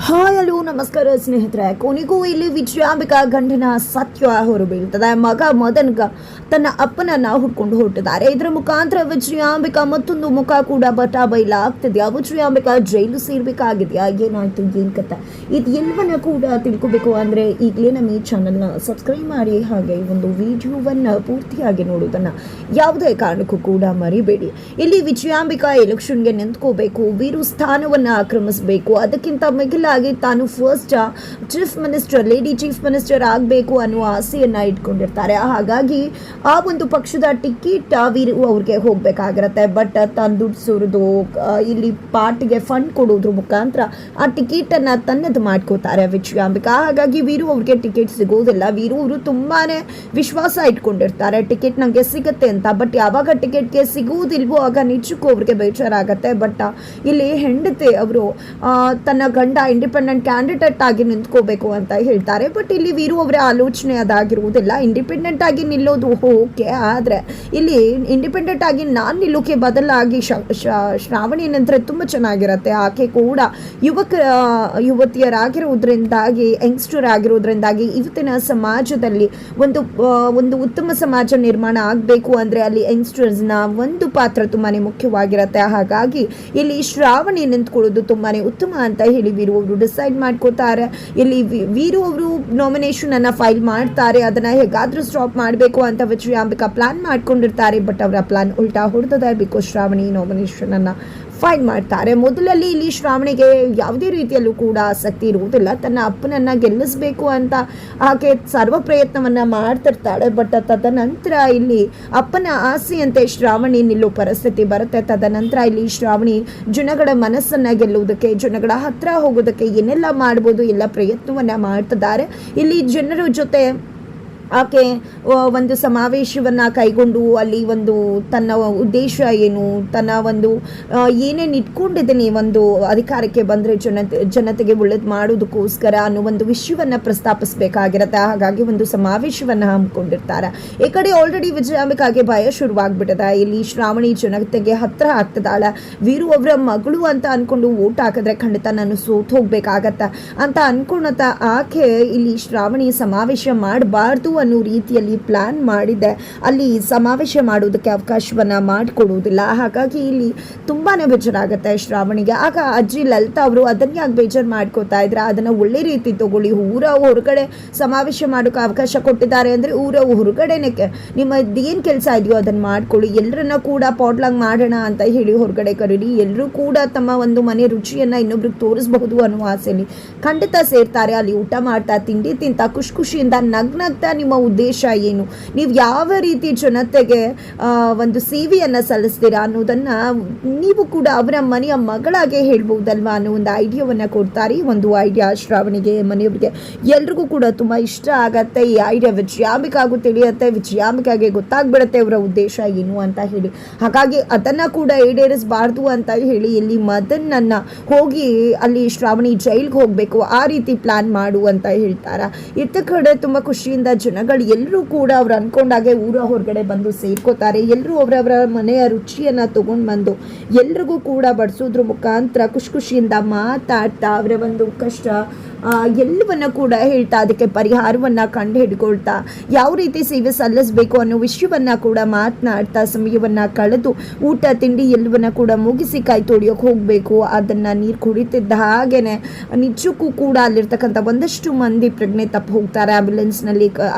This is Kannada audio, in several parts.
ಹಾಯ್ ಹಲೋ ನಮಸ್ಕಾರ ಸ್ನೇಹಿತರೆ. ಕೊನೆಗೂ ಇಲ್ಲಿ ವಿಜಯಾಂಬಿಕಾ ಗಂಡನ ಸತ್ಯ ಹೊರಬೀಳ್ತದೆ. ಮಗ ಮದನ್ಗ ತನ್ನ ಅಪ್ಪನನ್ನ ಹುಡ್ಕೊಂಡು ಹೊರಟಿದ್ದಾರೆ. ಇದರ ಮುಖಾಂತರ ವಿಜಯಾಂಬಿಕಾ ಮತ್ತೊಂದು ಮುಖ ಕೂಡ ಬೈಲಾಗ್ತಿದ್ಯಾ. ವಿಜಯಾಂಬಿಕಾ ಜೈಲು ಸೇರ್ಬೇಕಾಗಿದ್ಯಾ, ಏನಾಯ್ತು, ಏನ್ ಕತೆ, ಇದು ಎಲ್ಲವನ್ನ ಕೂಡ ತಿಳ್ಕೊಬೇಕು ಅಂದ್ರೆ ಈಗಲೇ ನಮ್ಮ ಈ ಚಾನಲ್ನ ಸಬ್ಸ್ಕ್ರೈಬ್ ಮಾಡಿ, ಹಾಗೆ ಒಂದು ವಿಡಿಯೋವನ್ನ ಪೂರ್ತಿಯಾಗಿ ನೋಡೋದನ್ನ ಯಾವುದೇ ಕಾರಣಕ್ಕೂ ಕೂಡ ಮರಿಬೇಡಿ. ಇಲ್ಲಿ ವಿಜಯಾಂಬಿಕಾ ಎಲೆಕ್ಷನ್ಗೆ ನಿಂತ್ಕೋಬೇಕು, ವೀರು ಸ್ಥಾನವನ್ನ ಆಕ್ರಮಿಸಬೇಕು, ಅದಕ್ಕಿಂತ ಮಿಗಿಲಾಗಿ ತಾನು ಫಸ್ಟ್ ಲೇಡಿ ಚೀಫ್ ಮಿನಿಸ್ಟರ್ ಆಗಬೇಕು ಅನ್ನುವ ಆಸೆಯನ್ನ ಇಟ್ಕೊಂಡಿರ್ತಾರೆ. ಹಾಗಾಗಿ ಆ ಒಂದು ಪಕ್ಷದ ಟಿಕೆಟ್ ವೀರು ಅವ್ರಿಗೆ ಹೋಗ್ಬೇಕಾಗಿರತ್ತೆ. ಬಟ್ ತಾನು ದುಡ್ಡು ಸುರಿದು ಇಲ್ಲಿ ಪಾರ್ಟಿಗೆ ಫಂಡ್ ಕೊಡೋದ್ರ ಮುಖಾಂತರ ಆ ಟಿಕೆಟ್ ಅನ್ನ ತನ್ನದು ಮಾಡ್ಕೋತಾರೆ ವಿಜಯಾಂಬಿಕಾ. ಹಾಗಾಗಿ ವೀರು ಅವ್ರಿಗೆ ಟಿಕೆಟ್ ಸಿಗೋದಿಲ್ಲ. ವೀರು ಅವರು ತುಂಬಾನೇ ವಿಶ್ವಾಸ ಇಟ್ಕೊಂಡಿರ್ತಾರೆ ಟಿಕೆಟ್ ನಂಗೆ ಸಿಗುತ್ತೆ ಅಂತ. ಬಟ್ ಯಾವಾಗ ಟಿಕೆಟ್ಗೆ ಸಿಗುವುದಿಲ್ವೋ ಆಗ ನಿಜಕ್ಕೂ ಅವ್ರಿಗೆ ಬೇಜಾರಾಗತ್ತೆ. ಬಟ್ ಇಲ್ಲಿ ಹೆಂಡತಿ ಅವರು ತನ್ನ ಗಂಡ ಇಂಡಿಪೆಂಡೆಂಟ್ ಕ್ಯಾಂಡಿಡೇಟ್ ಆಗಿ ನಿಂತ್ಕೋಬೇಕು ಅಂತ ಹೇಳ್ತಾರೆ. ಬಟ್ ಇಲ್ಲಿ ವೀರು ಅವರ ಆಲೋಚನೆ ಅದಾಗಿರುವುದಿಲ್ಲ. ಇಂಡಿಪೆಂಡೆಂಟ್ ಆಗಿ ನಿಲ್ಲೋದು ಓಕೆ, ಆದರೆ ಇಲ್ಲಿ ಇಂಡಿಪೆಂಡೆಂಟ್ ಆಗಿ ನಾನು ನಿಲ್ಲೋಕೆ ಬದಲಾಗಿ ಶ್ರಾವಣಿ ನಂತರ ತುಂಬ ಚೆನ್ನಾಗಿರುತ್ತೆ. ಆಕೆ ಕೂಡ ಯುವತಿಯರಾಗಿರೋದ್ರಿಂದಾಗಿ, ಯಂಗ್ಸ್ಟರ್ ಆಗಿರೋದ್ರಿಂದಾಗಿ ಇವತ್ತಿನ ಸಮಾಜದಲ್ಲಿ ಒಂದು ಉತ್ತಮ ಸಮಾಜ ನಿರ್ಮಾಣ ಆಗಬೇಕು ಅಂದರೆ ಅಲ್ಲಿ ಯಂಗ್ಸ್ಟರ್ಸ್ನ ಒಂದು ಪಾತ್ರ ತುಂಬಾ ಮುಖ್ಯವಾಗಿರುತ್ತೆ. ಹಾಗಾಗಿ ಇಲ್ಲಿ ಶ್ರಾವಣಿ ನಿಂತ್ಕೊಳ್ಳೋದು ತುಂಬಾ ಉತ್ತಮ ಅಂತ ಹೇಳಿ ವೀರು ಅವರು ಡಿಸೈಡ್ ಮಾಡ್ಕೋತಾರೆ. ಇಲ್ಲಿ ವೀರು ಅವರು ನಾಮಿನೇಷನ್ ಅನ್ನ ಫೈಲ್ ಮಾಡ್ತಾರೆ. ಅದನ್ನ ಹೇಗಾದ್ರೂ ಸ್ಟಾಪ್ ಮಾಡಬೇಕು ಅಂತ ವಿಜಯಾಂಬಿಕಾ ಪ್ಲಾನ್ ಮಾಡ್ಕೊಂಡಿರ್ತಾರೆ. ಬಟ್ ಅವರ ಪ್ಲಾನ್ ಉಲ್ಟಾ ಹೊಡೆದಿದೆ. ಬಿಕಾಸ್ ಶ್ರಾವಣಿ ನಾಮಿನೇಷನ್ ಅನ್ನ ಫೈಲ್ ಮಾಡ್ತಾರೆ. ಮೊದಲಲ್ಲಿ ಇಲ್ಲಿ ಶ್ರಾವಣಿಗೆ ಯಾವುದೇ ರೀತಿಯಲ್ಲೂ ಕೂಡ ಆಸಕ್ತಿ ಇರುವುದಿಲ್ಲ. ತನ್ನ ಅಪ್ಪನನ್ನ ಗೆಲ್ಲಿಸಬೇಕು ಅಂತ ಆಕೆ ಸರ್ವ ಪ್ರಯತ್ನವನ್ನ ಮಾಡ್ತಿರ್ತಾಳೆ. ಬಟ್ ತದನಂತರ ಇಲ್ಲಿ ಅಪ್ಪನ ಆಸೆಯಂತೆ ಶ್ರಾವಣಿ ನಿಲ್ಲೋ ಪರಿಸ್ಥಿತಿ ಬರುತ್ತೆ. ತದನಂತರ ಇಲ್ಲಿ ಶ್ರಾವಣಿ ಜನಗಳ ಮನಸ್ಸನ್ನ ಗೆಲ್ಲುವುದಕ್ಕೆ, ಜನಗಳ ಹತ್ರ ಹೋಗೋದಕ್ಕೆ ಏನೆಲ್ಲ ಮಾಡ್ಬೋದು ಎಲ್ಲ ಪ್ರಯತ್ನವನ್ನ ಮಾಡ್ತಿದ್ದಾರೆ. ಇಲ್ಲಿ ಜನರ ಜೊತೆ ಆಕೆ ಒಂದು ಸಮಾವೇಶವನ್ನು ಕೈಗೊಂಡು ಅಲ್ಲಿ ಒಂದು ತನ್ನ ಉದ್ದೇಶ ಏನು, ತನ್ನ ಒಂದು ಏನೇನು ಇಟ್ಕೊಂಡಿದ್ದೀನಿ ಒಂದು ಅಧಿಕಾರಕ್ಕೆ ಬಂದರೆ ಜನತೆಗೆ ಒಳ್ಳೇದು ಮಾಡೋದಕ್ಕೋಸ್ಕರ ಅನ್ನೋ ಒಂದು ವಿಷಯವನ್ನು ಪ್ರಸ್ತಾಪಿಸಬೇಕಾಗಿರುತ್ತೆ. ಹಾಗಾಗಿ ಒಂದು ಸಮಾವೇಶವನ್ನು ಹಮ್ಮಿಕೊಂಡಿರ್ತಾರೆ. ಈ ಕಡೆ ಆಲ್ರೆಡಿ ವಿಜಯಾಂಬಿಕಾಗೆ ಭಯ ಶುರುವಾಗ್ಬಿಟ್ಟಿದೆ. ಇಲ್ಲಿ ಶ್ರಾವಣಿ ಜನತೆಗೆ ಹತ್ರ ಆಗ್ತದಾಳೆ. ವೀರು ಅವರ ಮಗಳು ಅಂತ ಅಂದ್ಕೊಂಡು ಓಟ್ ಹಾಕಿದ್ರೆ ಖಂಡಿತ ನಾನು ಸೋತು ಹೋಗ್ಬೇಕಾಗತ್ತೆ ಅಂತ ಅನ್ಕೊಳತ ಆಕೆ ಇಲ್ಲಿ ಶ್ರಾವಣಿ ಸಮಾವೇಶ ಮಾಡಬಾರ್ದು ಅನ್ನೋ ರೀತಿಯಲ್ಲಿ ಪ್ಲಾನ್ ಮಾಡಿದೆ. ಅಲ್ಲಿ ಸಮಾವೇಶ ಮಾಡೋದಕ್ಕೆ ಅವಕಾಶವನ್ನ ಮಾಡಿಕೊಡುವುದಿಲ್ಲ. ಹಾಗಾಗಿ ಇಲ್ಲಿ ತುಂಬಾನೇ ಬೇಜಾರಾಗುತ್ತೆ ಶ್ರಾವಣಿಗೆ. ಆಗ ಅಜ್ಜಿ ಲಲಿತಾ ಅವರು ಅದನ್ನ ಯಾಕೆ ಬೇಜಾರು ಮಾಡ್ಕೋತಾ ಇದ್ರೆ, ಅದನ್ನ ಒಳ್ಳೆ ರೀತಿ ತಗೊಳ್ಳಿ. ಊರ ಹೊರಗಡೆ ಸಮಾವೇಶ ಮಾಡೋಕೆ ಅವಕಾಶ ಕೊಟ್ಟಿದ್ದಾರೆ ಅಂದ್ರೆ ಊರ ಹೊರಗಡೆನೆ ನಿಮ್ಮದೇನು ಕೆಲಸ ಇದೆಯೋ ಅದನ್ನ ಮಾಡ್ಕೊಳ್ಳಿ. ಎಲ್ಲರನ್ನ ಕೂಡ ಪಾಟ್ಲಾಗ್ ಮಾಡೋಣ ಅಂತ ಹೇಳಿ ಹೊರಗಡೆ ಕರೀರಿ. ಎಲ್ಲರೂ ಕೂಡ ತಮ್ಮ ಒಂದು ಮನೆ ರುಚಿಯನ್ನ ಇನ್ನೊಬ್ರಿಗೆ ತೋರಿಸಬಹುದು ಅನ್ನೋ ಆಸೆಯಲ್ಲಿ ಖಂಡಿತ ಸೇರ್ತಾರೆ. ಅಲ್ಲಿ ಊಟ ಮಾಡ್ತಾ, ತಿಂಡಿ ತಿಂತ, ಖುಷಿಯಿಂದ ನಗ್ನಗ್ತಾ ನಿಮ್ಮ ಉದ್ದೇಶ ಏನು, ನೀವು ಯಾವ ರೀತಿ ಜನತೆಗೆ ಒಂದು ಸೇವೆಯನ್ನು ಸಲ್ಲಿಸ್ತೀರಾ ಅನ್ನೋದನ್ನ ನೀವು ಕೂಡ ಅವರ ಮನೆಯ ಮಗಳಾಗೆ ಹೇಳ್ಬಹುದಲ್ವಾ ಅನ್ನೋ ಒಂದು ಐಡಿಯಾವನ್ನ ಕೊಡ್ತಾರೆ. ಒಂದು ಐಡಿಯಾ ಶ್ರಾವಣಿಗೆ, ಮನೆಯವರಿಗೆ ಎಲ್ರಿಗೂ ಕೂಡ ತುಂಬಾ ಇಷ್ಟ ಆಗತ್ತೆ. ಈ ಐಡಿಯಾ ವಿಜಯಾಂಬಿಕಾಗೂ ತಿಳಿಯುತ್ತೆ. ವಿಜಯಾಂಬಿಕಾಗೆ ಗೊತ್ತಾಗ್ಬಿಡುತ್ತೆ ಅವರ ಉದ್ದೇಶ ಏನು ಅಂತ ಹೇಳಿ. ಹಾಗಾಗಿ ಅದನ್ನ ಕೂಡ ಈಡೇರಿಸಬಾರ್ದು ಅಂತ ಹೇಳಿ ಇಲ್ಲಿ ಮದನ್ನ ಹೋಗಿ ಅಲ್ಲಿ ಶ್ರಾವಣಿ ಜೈಲ್ಗೆ ಹೋಗ್ಬೇಕು ಆ ರೀತಿ ಪ್ಲಾನ್ ಮಾಡು ಅಂತ ಹೇಳ್ತಾರ. ಇತ್ತ ಕಡೆ ತುಂಬಾ ಖುಷಿಯಿಂದ ಜನಗಳು ಎಲ್ಲರೂ ಕೂಡ ಅವ್ರು ಅನ್ಕೊಂಡಾಗೆ ಊರ ಹೊರಗಡೆ ಬಂದು ಸೇರ್ಕೋತಾರೆ. ಎಲ್ಲರೂ ಅವರವರ ಮನೆಯ ರುಚಿಯನ್ನ ತಗೊಂಡು ಬಂದು ಎಲ್ರಿಗೂ ಕೂಡ ಬಡಿಸೋದ್ರ ಮುಖಾಂತರ ಖುಷಿಯಿಂದ ಮಾತಾಡ್ತಾ ಅವರ ಒಂದು ಕಷ್ಟ ಎಲ್ಲವನ್ನ ಕೂಡ ಹೇಳ್ತಾ, ಅದಕ್ಕೆ ಪರಿಹಾರವನ್ನ ಕಂಡು ಹಿಡ್ಕೊಳ್ತಾ, ಯಾವ ರೀತಿ ಸೇವೆ ಸಲ್ಲಿಸಬೇಕು ಅನ್ನೋ ವಿಷಯವನ್ನ ಕೂಡ ಮಾತನಾಡ್ತಾ ಸಮಯವನ್ನ ಕಳೆದು ಊಟ ತಿಂಡಿ ಎಲ್ಲವನ್ನ ಕೂಡ ಮುಗಿಸಿ ಕೈ ತೊಳಿಯೋಕೆ ಹೋಗ್ಬೇಕು. ಅದನ್ನ ನೀರು ಕುಡಿತಿದ್ದ ಹಾಗೇನೆ ನಿಜಕ್ಕೂ ಕೂಡ ಅಲ್ಲಿರ್ತಕ್ಕಂಥ ಒಂದಷ್ಟು ಮಂದಿ ಪ್ರಜ್ಞೆ ತಪ್ಪು ಹೋಗ್ತಾರೆ. ಆಂಬ್ಯುಲೆನ್ಸ್ನಲ್ಲಿ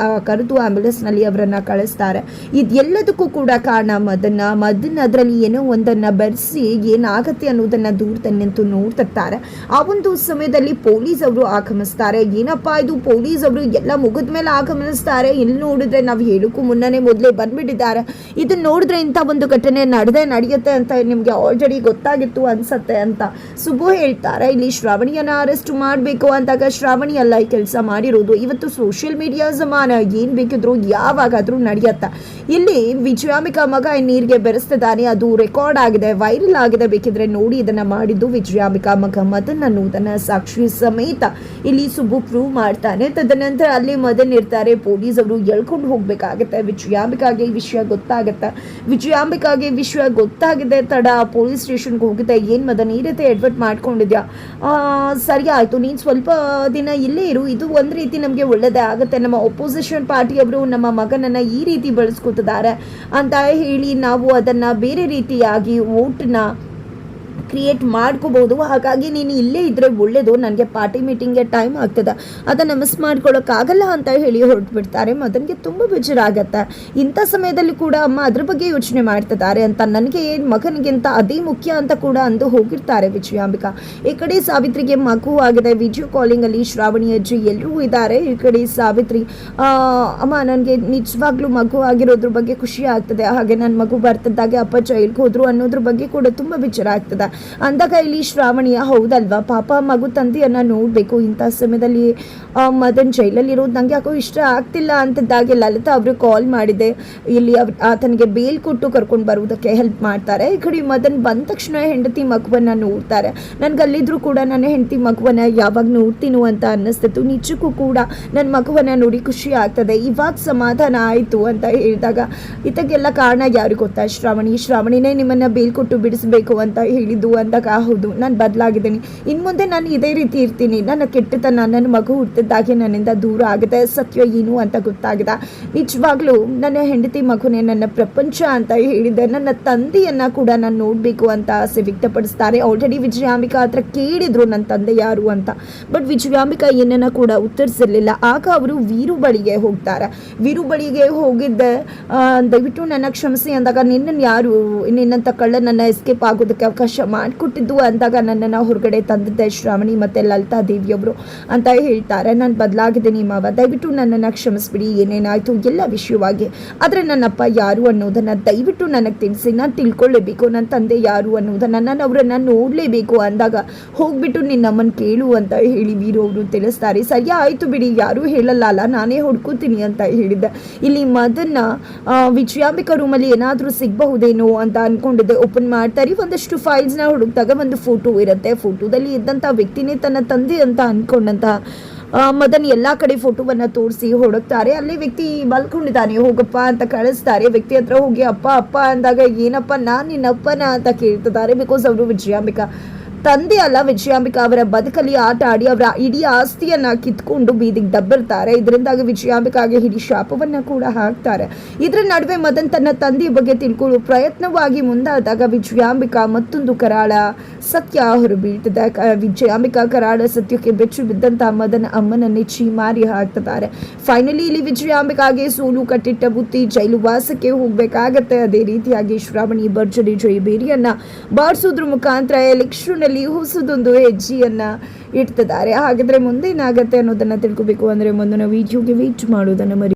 ಕರೆದು ಆಂಬ್ಯುಲೆನ್ಸ್ನಲ್ಲಿ ಅವರನ್ನ ಕಳಿಸ್ತಾರೆ. ಇದೆಲ್ಲದಕ್ಕೂ ಕೂಡ ಕಾರಣ ಮದನ್ ಅದರಲ್ಲಿ ಏನೋ ಒಂದನ್ನ ಬೆರೆಸಿ ಏನಾಗತ್ತೆ ಅನ್ನೋದನ್ನ ದೂರದಲ್ಲಿ ನಿಂತು ನೋಡ್ತಿರ್ತಾರೆ. ಆ ಒಂದು ಸಮಯದಲ್ಲಿ ಪೊಲೀಸ್ ಅವರು ಆಗಮಿಸ್ತಾರೆ. ಏನಪ್ಪಾ ಇದು, ಪೊಲೀಸ್ ಅವರು ಎಲ್ಲ ಮುಗಿದ ಮೇಲೆ ಆಗಮಿಸ್ತಾರೆ. ಇಲ್ಲಿ ನೋಡಿದ್ರೆ ನಾವು ಹೇಳಕ್ಕೂ ಮುನ್ನನೇ ಮೊದಲೇ ಬಂದ್ಬಿಟ್ಟಿದ್ದಾರೆ. ಇದನ್ನ ನೋಡಿದ್ರೆ ಇಂಥ ಒಂದು ಘಟನೆ ನಡೆಯುತ್ತೆ ಅಂತ ನಿಮ್ಗೆ ಆಲ್ರೆಡಿ ಗೊತ್ತಾಗಿತ್ತು ಅನ್ಸತ್ತೆ ಅಂತ ಸುಬ್ಬು ಹೇಳ್ತಾರೆ. ಇಲ್ಲಿ ಶ್ರಾವಣಿಯನ್ನ ಅರೆಸ್ಟ್ ಮಾಡಬೇಕು ಅಂದಾಗ ಶ್ರಾವಣಿ ಅಲ್ಲ ಈ ಕೆಲಸ ಮಾಡಿರೋದು. ಇವತ್ತು ಸೋಷಿಯಲ್ ಮೀಡಿಯಾ ಜಮಾನ, ಏನ್ ಬೇಕಿದ್ರು ಯಾವಾಗಾದ್ರೂ ನಡೆಯತ್ತ. ಇಲ್ಲಿ ವಿಜಯಾಂಬಿಕಾ ಮಗ ನೀರಿಗೆ ಬೆರೆಸ್ತಿದ್ದಾನೆ, ಅದು ರೆಕಾರ್ಡ್ ಆಗಿದೆ, ವೈರಲ್ ಆಗಿದೆ. ಬೇಕಿದ್ರೆ ನೋಡಿ, ಇದನ್ನ ಮಾಡಿದ್ದು ವಿಜಯಾಂಬಿಕಾ ಮಗ ಮದನ್ ಅನ್ನೋದನ್ನ ಸಾಕ್ಷಿ ಸಮೇತ ಇಲ್ಲಿ ಸುಬ್ಬು ಪ್ರೂವ್ ಮಾಡ್ತಾನೆ. ತದನಂತರ ಅಲ್ಲಿ ಮದನ್ ಇರ್ತಾರೆ. ಪೊಲೀಸ್ ಅವರು ಎಳ್ಕೊಂಡು ಹೋಗ್ಬೇಕಾಗತ್ತೆ. ವಿಜಯಾಂಬಿಕಾಗೆ ಈ ವಿಷಯ ಗೊತ್ತಾಗುತ್ತೆ. ವಿಜಯಾಂಬಿಕಾಗೆ ಈ ವಿಷಯ ಗೊತ್ತಾಗಿದೆ ತಡ ಪೊಲೀಸ್ ಸ್ಟೇಷನ್ಗೆ ಹೋಗಿದೆ. ಏನು ಮದನ್ ಈ ರೀತಿ ಎಡ್ವರ್ಟ್ ಮಾಡ್ಕೊಂಡಿದ್ಯಾ, ಸರಿ ಆಯಿತು, ನೀನು ಸ್ವಲ್ಪ ದಿನ ಇಲ್ಲೇ ಇರು, ಇದು ಒಂದು ರೀತಿ ನಮಗೆ ಒಳ್ಳೆಯದೇ ಆಗುತ್ತೆ. ನಮ್ಮ ಒಪೋಸಿಷನ್ ಪಾರ್ಟಿಯವರು ನಮ್ಮ ಮಗನನ್ನು ಈ ರೀತಿ ಬಳಸ್ಕೊತಿದ್ದಾರೆ ಅಂತ ಹೇಳಿ ನಾವು ಅದನ್ನು ಬೇರೆ ರೀತಿಯಾಗಿ ವೋಟನ್ನ ಕ್ರಿಯೇಟ್ ಮಾಡ್ಕೋಬೋದು. ಹಾಗಾಗಿ ನೀನು ಇಲ್ಲೇ ಇದ್ದರೆ ಒಳ್ಳೆಯದು, ನನಗೆ ಪಾರ್ಟಿ ಮೀಟಿಂಗ್ಗೆ ಟೈಮ್ ಆಗ್ತದೆ, ಅದನ್ನು ಮಿಸ್ ಮಾಡ್ಕೊಳ್ಳೋಕ್ಕಾಗಲ್ಲ ಅಂತ ಹೇಳಿ ಹೊರಟುಬಿಡ್ತಾರೆ. ಮದನ್ಗೆ ತುಂಬ ಬೇಜಾರಾಗತ್ತೆ. ಇಂಥ ಸಮಯದಲ್ಲಿ ಕೂಡ ಅಮ್ಮ ಅದ್ರ ಬಗ್ಗೆ ಯೋಚನೆ ಮಾಡ್ತಿದ್ದಾರೆ ಅಂತ, ನನಗೆ ಮಗನಿಗಿಂತ ಅದೇ ಮುಖ್ಯ ಅಂತ ಕೂಡ ಅಂದು ಹೋಗಿರ್ತಾರೆ ವಿಜಯಾಂಬಿಕಾ. ಈ ಕಡೆ ಸಾವಿತ್ರಿಗೆ ಮಗು ಆಗಿದೆ. ವಿಡಿಯೋ ಕಾಲಿಂಗಲ್ಲಿ ಶ್ರಾವಣಿ ಅಜ್ಜಿ ಎಲ್ಲರೂ ಇದ್ದಾರೆ. ಈ ಕಡೆ ಸಾವಿತ್ರಿ, ಅಮ್ಮ ನನಗೆ ನಿಜವಾಗ್ಲೂ ಮಗು ಆಗಿರೋದ್ರ ಬಗ್ಗೆ ಖುಷಿ ಆಗ್ತದೆ, ಹಾಗೆ ನನ್ನ ಮಗು ಬರ್ತಿದ್ದಾಗೆ ಅಪ್ಪ ಜೈಲ್ಗೆ ಹೋದ್ರು ಅನ್ನೋದ್ರ ಬಗ್ಗೆ ಕೂಡ ತುಂಬ ಬೇಜಾರ ಆಗ್ತದೆ ಅಂದಾಗ ಇಲ್ಲಿ ಶ್ರಾವಣಿಯ, ಹೌದಲ್ವಾ ಪಾಪ ಮಗು ತಂದೆಯನ್ನ ನೋಡಬೇಕು, ಇಂಥ ಸಮಯದಲ್ಲಿ ಮದನ್ ಜೈಲಲ್ಲಿರೋದು ನನಗೆ ಯಾಕೋ ಇಷ್ಟ ಆಗ್ತಿಲ್ಲ ಅಂತಿದ್ದಾಗೆ ಲಲಿತಾ ಅವರು ಕಾಲ್ ಮಾಡಿದೆ. ಇಲ್ಲಿ ಆತನಿಗೆ ಬೇಲ್ ಕೊಟ್ಟು ಕರ್ಕೊಂಡು ಬರುವುದಕ್ಕೆ ಹೆಲ್ಪ್ ಮಾಡ್ತಾರೆ. ಈ ಕಡೆ ಮದನ್ ಬಂದ ತಕ್ಷಣ ಹೆಂಡತಿ ಮಗುವನ್ನ ನೋಡ್ತಾರೆ. ನನಗೆ ಅಲ್ಲಿದ್ರು ಕೂಡ ನನ್ನ ಹೆಂಡತಿ ಮಗುವನ್ನ ಯಾವಾಗ ನೋಡ್ತೀನೋ ಅಂತ ಅನ್ನಿಸ್ತಿತ್ತು. ನಿಜಕ್ಕೂ ಕೂಡ ನನ್ನ ಮಗುವನ್ನ ನೋಡಿ ಖುಷಿ ಆಗ್ತದೆ, ಇವಾಗ ಸಮಾಧಾನ ಆಯಿತು ಅಂತ ಹೇಳಿದಾಗ, ಇದಕ್ಕೆಲ್ಲ ಕಾರಣ ಯಾರು ಗೊತ್ತಾ, ಶ್ರಾವಣಿನೇ ನಿಮ್ಮನ್ನ ಬೇಲ್ ಕೊಟ್ಟು ಬಿಡಿಸ್ಬೇಕು ಅಂತ ಹೇಳಿದ್ದು ಅಂದಾಗ, ಹೌದು ನಾನು ಬದಲಾಗಿದ್ದೀನಿ, ಇನ್ನು ಮುಂದೆ ನಾನು ಇದೇ ರೀತಿ ಇರ್ತೀನಿ, ನನ್ನ ಕೆಟ್ಟತನ ನನ್ನ ಮಗು ಹುಟ್ಟಿದ್ದಾಗೆ ನನ್ನಿಂದ ದೂರ ಆಗಿದೆ, ಸತ್ಯ ಏನು ಅಂತ ಗೊತ್ತಾಗಿದೆ, ನಿಜವಾಗ್ಲೂ ನನ್ನ ಹೆಂಡತಿ ಮಗುನೇ ನನ್ನ ಪ್ರಪಂಚ ಅಂತ ಹೇಳಿದ್ದೆ, ನನ್ನ ತಂದೆಯನ್ನ ಕೂಡ ನಾನು ನೋಡಬೇಕು ಅಂತ ಆಸೆ ವ್ಯಕ್ತಪಡಿಸ್ತಾರೆ. ಆಲ್ರೆಡಿ ವಿಜಯಾಂಬಿಕಾ ಹತ್ರ ಕೇಳಿದ್ರು ನನ್ನ ತಂದೆ ಯಾರು ಅಂತ, ಬಟ್ ವಿಜಯಾಂಬಿಕಾ ಏನನ್ನ ಕೂಡ ಉತ್ತರಿಸಿರ್ಲಿಲ್ಲ. ಆಗ ಅವರು ವೀರು ಬಳಿಗೆ ಹೋಗ್ತಾರೆ. ವೀರು ಬಳಿಗೆ ಹೋಗಿದ್ದೆ, ದಯವಿಟ್ಟು ನನ್ನ ಕ್ಷಮಿಸಿ ಅಂದಾಗ, ನಿನ್ನನ್ನು ಯಾರು ನಿನ್ನಂತ ಕಳ್ಳ ನನ್ನ ಎಸ್ಕೇಪ್ ಆಗೋದಕ್ಕೆ ಅವಕಾಶ ಮಾಡಿಕೊಟ್ಟಿದ್ದು ಅಂದಾಗ, ನನ್ನನ್ನು ಹೊರಗಡೆ ತಂದಿದ್ದೆ ಶ್ರಾವಣಿ ಮತ್ತು ಲಲಿತಾ ದೇವಿಯವರು ಅಂತ ಹೇಳ್ತಾರೆ. ನಾನು ಬದಲಾಗಿದ್ದೀನಿ ಮಾವ, ದಯವಿಟ್ಟು ನನ್ನನ್ನು ಕ್ಷಮಿಸ್ಬಿಡಿ, ಏನೇನಾಯಿತು ಎಲ್ಲ ವಿಷಯವಾಗಿ, ಆದರೆ ನನ್ನಪ್ಪ ಯಾರು ಅನ್ನೋದನ್ನು ದಯವಿಟ್ಟು ನನಗೆ ತಿಳಿಸಿ, ನಾನು ತಿಳ್ಕೊಳ್ಳೇಬೇಕು, ನನ್ನ ತಂದೆ ಯಾರು ಅನ್ನೋದನ್ನು ನಾನು ಅವರನ್ನು ನೋಡಲೇಬೇಕು ಅಂದಾಗ, ಹೋಗ್ಬಿಟ್ಟು ನಿನ್ನಮ್ಮನ ಕೇಳು ಅಂತ ಹೇಳಿ ವೀರು ಅವರು ತಿಳಿಸ್ತಾರೆ. ಸರಿ ಆಯಿತು ಬಿಡಿ, ಯಾರೂ ಹೇಳಲ್ಲ ಅಲ್ಲ, ನಾನೇ ಹುಡ್ಕೋತೀನಿ ಅಂತ ಹೇಳಿದ್ದೆ. ಇಲ್ಲಿ ಮದನ್ನ ವಿಜಯಾಂಬಿಕಾ ರೂಮಲ್ಲಿ ಏನಾದರೂ ಸಿಗಬಹುದೇನೋ ಅಂತ ಅಂದ್ಕೊಂಡಿದ್ದೆ. ಓಪನ್ ಮಾಡ್ತಾರೆ, ಒಂದಷ್ಟು ಫೈಲ್ಸ್ನ ಹುಡುಕ್ದಾಗ ಒಂದು ಫೋಟೋ ಇರುತ್ತೆ. ಫೋಟೋದಲ್ಲಿ ಇದ್ದಂಥ ವ್ಯಕ್ತಿನೇ ತನ್ನ ತಂದೆ ಅಂತ ಅಂದ್ಕೊಂಡಂತ ಮದನ್ ಎಲ್ಲ ಕಡೆ ಫೋಟೋವನ್ನು ತೋರಿಸಿ ಹುಡುಕ್ತಾರೆ. ಅಲ್ಲಿ ವ್ಯಕ್ತಿ ಮಲ್ಕೊಂಡಿದ್ದಾನೆ, ಹೋಗಪ್ಪ ಅಂತ ಕಳಿಸ್ತಾರೆ. ವ್ಯಕ್ತಿ ಹತ್ರ ಹೋಗಿ ಅಪ್ಪ ಅಪ್ಪ ಅಂದಾಗ, ಏನಪ್ಪ ನಾನು ನಿನ್ನಪ್ಪನ ಅಂತ ಕೇಳ್ತಿದ್ದಾರೆ. ಬಿಕಾಸ್ ಅವರು ವಿಜಯಾಂಬಿಕಾ ತಂದೆ ಅಲ್ಲ, ವಿಜಯಾಂಬಿಕಾ ಅವರ ಬದುಕಲ್ಲಿ ಆಟ ಆಡಿ ಅವರ ಇಡೀ ಆಸ್ತಿಯನ್ನ ಕಿತ್ಕೊಂಡು ಬೀದಿಗೆ ದಬ್ಬಿರ್ತಾರೆ. ಇದರಿಂದಾಗಿ ವಿಜಯಾಂಬಿಕಾಗೆ ಹಿಡಿ ಶಾಪವನ್ನ ಕೂಡ ಹಾಕ್ತಾರೆ. ಇದರ ನಡುವೆ ಮದನ್ ತನ್ನ ತಂದೆಯ ಬಗ್ಗೆ ತಿಳ್ಕೊಳ್ಳೋ ಪ್ರಯತ್ನವಾಗಿ ಮುಂದಾದಾಗ ವಿಜಯಾಂಬಿಕಾ ಮತ್ತೊಂದು ಕರಾಳ ಸತ್ಯ ಹೊರಬೀಳ್ತದೆ. ವಿಜಯಾಂಬಿಕಾ ಕರಾಳ ಸತ್ಯಕ್ಕೆ ಬೆಚ್ಚು ಬಿದ್ದಂತ ಮದನ್ ಅಮ್ಮನನ್ನೇ ಚೀಮಾರಿ ಹಾಕ್ತಿದ್ದಾರೆ. ಫೈನಲಿ ಇಲ್ಲಿ ವಿಜಯಾಂಬಿಕಾಗೆ ಸೋಲು ಕಟ್ಟಿಟ್ಟ ಬುತ್ತಿ, ಜೈಲು ವಾಸಕ್ಕೆ ಹೋಗ್ಬೇಕಾಗತ್ತೆ. ಅದೇ ರೀತಿಯಾಗಿ ಶ್ರಾವಣಿ ಭರ್ಜರಿ ಜಯಬೇರಿಯನ್ನ ಬಾರಿಸೋದ್ರ ಮುಖಾಂತರ ಎಲೆಕ್ಷನ್ ಹೊಸದೊಂದು ಹೆಜ್ಜೆಯನ್ನ ಇಡ್ತಿದ್ದಾರೆ. ಹಾಗಾದ್ರೆ ಮುಂದೇನಾಗತ್ತೆ ಅನ್ನೋದನ್ನ ತಿಳ್ಕೋಬೇಕು ಅಂದ್ರೆ ಮುಂದಿನ ವಿಡಿಯೋಗೆ ವೇಟ್ ಮಾಡೋದನ್ನ ಮರಿ.